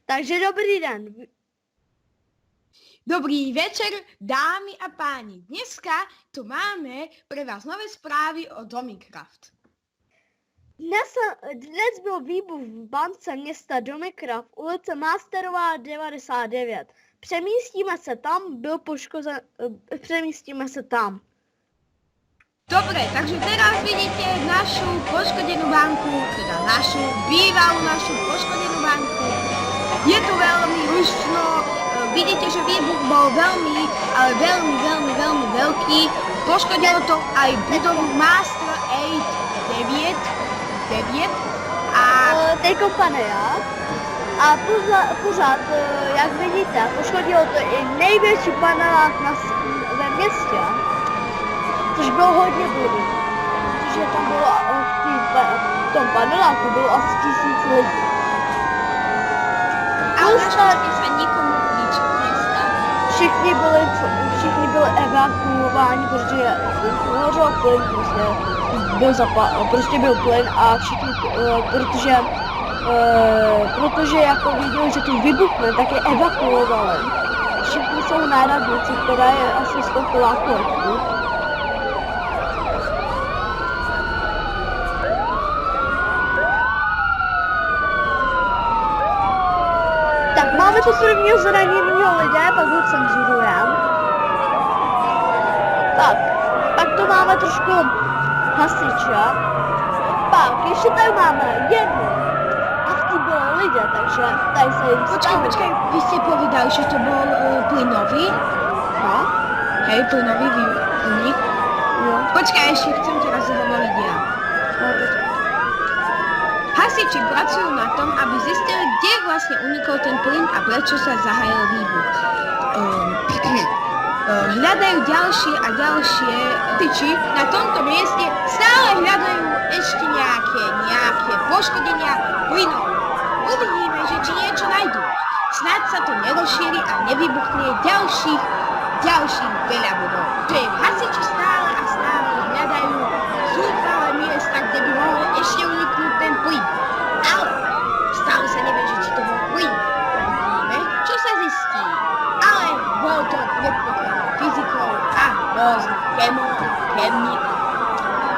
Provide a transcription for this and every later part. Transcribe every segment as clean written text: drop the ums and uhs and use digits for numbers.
Takže dobrý den. Dobrý večer, dámy a páni. Dneska tu máme pre vás nové správy o Domicraft. Dnes byl výbuch v bance města Domicraft, ulice Masterová 99. Přemístíme se tam, přemístíme se tam. Dobre, takže teraz vidíte našu poškodenú banku, teda bývalú našu poškodenú banku. Je to veľmi rušno, vidíte, že výbuch bol veľmi veľký. Poškodilo to aj budovu Master 9 a... Teďko pane já. A pořád, jak vidíte, poškodilo to i největší panelák ve městě. Což bylo hodně blbý, protože tam bylo v tom paneláku bylo asi 1000 lidí. Ale naštěstí se nikomu nič nestalo. Všichni byli evakuováni, protože hořel plyn, prostě byl plyn a všichni, protože jako viděli, že tu vybuchne, tak je evakuovali. Všichni jsou na radnici, která je asi 100 kiláků. Máme tu prvního zraněného lidé, pak ho cenzurujeme. Pak to máme trošku hasiče. Pak ještě tady máme jednu. A v tý bylo lidé, takže tady se jim stalo. Počkej, vy ste povedali, že to bol plynový? No. Hej, plynový výnik. Jo. Počkaj, ešte chcem teraz hovoriť ja. Hasiči pracujú na tom, aby zistili, kde vlastne unikol ten plyn a prečo sa zahájil výbuch. Hľadajú ďalšie a ďalšie hasiči na tomto mieste, stále hľadajú ešte nejaké poškodenia plynov. Uvidíme, že či niečo nájdú. Snáď sa to nerozšíri a nevybuchne ďalších veľa budov. Hasiči stále hľadajú zúfale miesta, kde by mohol ešte uniknúť ten plyn. Ale stále sa nevie, že či to bol plyn. Uvidíme, čo sa zistí. Ale bol to predpoklad fyzikov a rôznych chemik.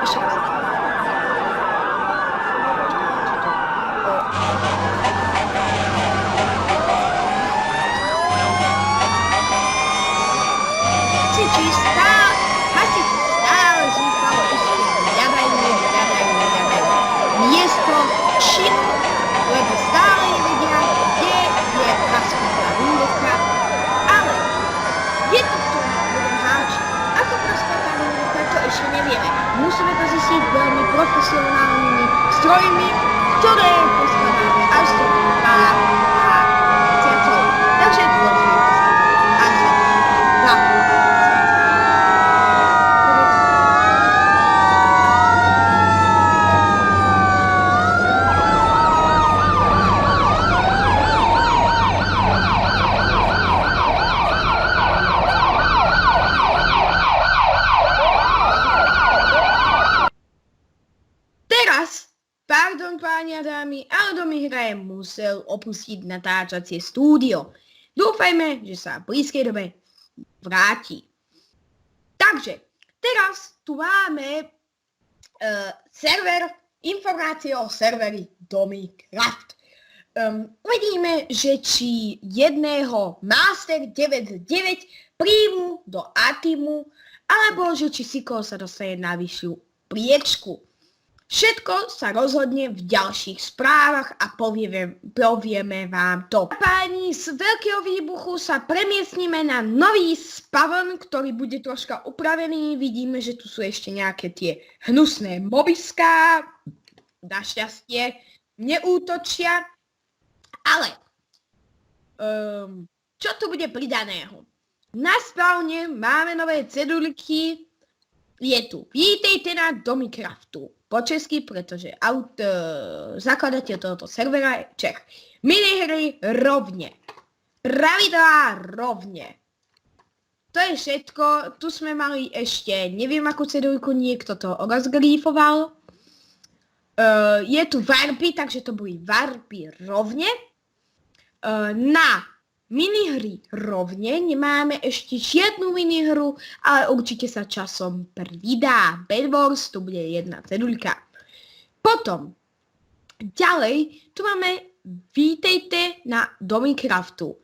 Ešte raz. Hasiči stále zúfalo ešte hľadajú miesto činu, lebo stále nevedia, kde je prasknutá rúrka, ale je to v tom jeden háčik. Ako prasknutá rúrka, to ešte nevieme. Musíme to zistiť veľmi profesionálnymi strojmi, ktoré poskladáme až do pár mesiacov. Takže dôležite sa to až za 2 mesiace. Pardon, páni a dámy, ale Domihraje musel opustiť natáčacie štúdio. Dúfajme, že sa v blízkej dobe vráti. Takže, teraz tu máme informácie o serveri Domicraft. Uvidíme, že či jedného Master 99 príjmu do Atimu, alebo že či Siko sa dostane na vyššiu priečku. Všetko sa rozhodne v ďalších správach a povieme vám to. Páni, z veľkého výbuchu sa premiestnime na nový spavn, ktorý bude troška upravený. Vidíme, že tu sú ešte nejaké tie hnusné mobiská. Našťastie neútočia. Ale čo tu bude pridaného? Na spavne máme nové cedulky. Je tu vítejte na Domicraftu. Po česky, pretože zakladateľ tohoto servera je Čech. Minihry rovne. Pravidlá rovne. To je všetko. Tu sme mali ešte, neviem akú cedulku, niekto to rozgrífoval. Je tu varpy, takže to boli varpy rovne. Na minihry rovne nemáme ešte žiadnu minihru, ale určite sa časom pridá. Bedwars, tu bude jedna ceduľka. Potom, ďalej, tu máme vítejte na Minecraftu.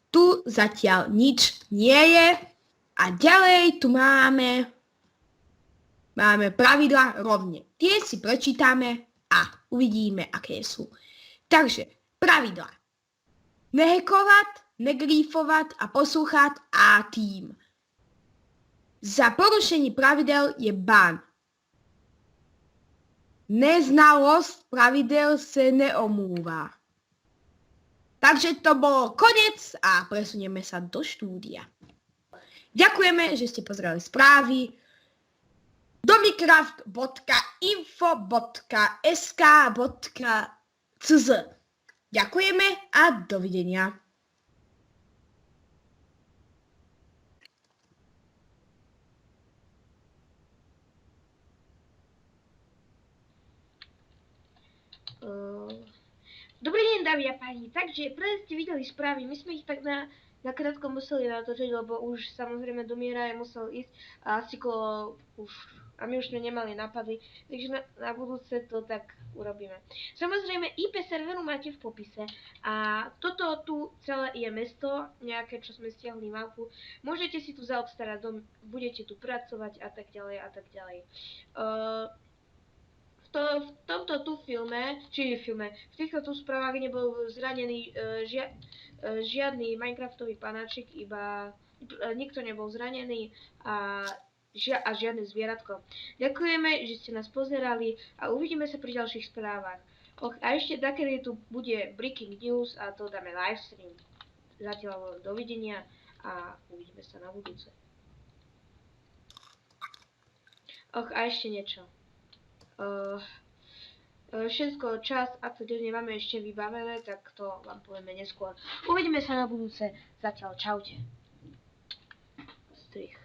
Tu zatiaľ nič nie je. A ďalej tu máme pravidla rovne. Tie si prečítame a uvidíme, aké sú. Takže, pravidla. Nehackovať, negrífovať a poslúchať a tým. Za porušení pravidel je ban. Neznalosť pravidel sa neomúva. Takže to bolo koniec a presunieme sa do štúdia. Ďakujeme, že ste pozerali správy. domicraft.info.sk.cz Ďakujeme a dovidenia. Dobrý deň, dámy a páni. Takže práve ste videli správy, my sme ich tak nakrátko museli natočiť, lebo už samozrejme do Míra musel ísť a a my už sme nemali nápady, takže na budúce to tak urobíme. Samozrejme IP serveru máte v popise a toto tu celé je mesto, nejaké, čo sme stiahli mapu. Môžete si tu zaobstarať dom, budete tu pracovať a tak ďalej a tak ďalej. V tomto tu v týchto tu správach nebol zranený žiadny Minecraftový panáčik, nikto nebol zranený a žiadne zvieratko. Ďakujeme, že ste nás pozerali a uvidíme sa pri ďalších správach. A ešte takedy tu bude breaking news a to dáme livestream. Zatiaľ dovidenia a uvidíme sa na budúce. A ešte niečo. Všetko čas, ak to dnes nemáme ešte vybavené, tak to vám povieme neskôr. Uvidíme sa na budúce. Zatiaľ čaute. Strich.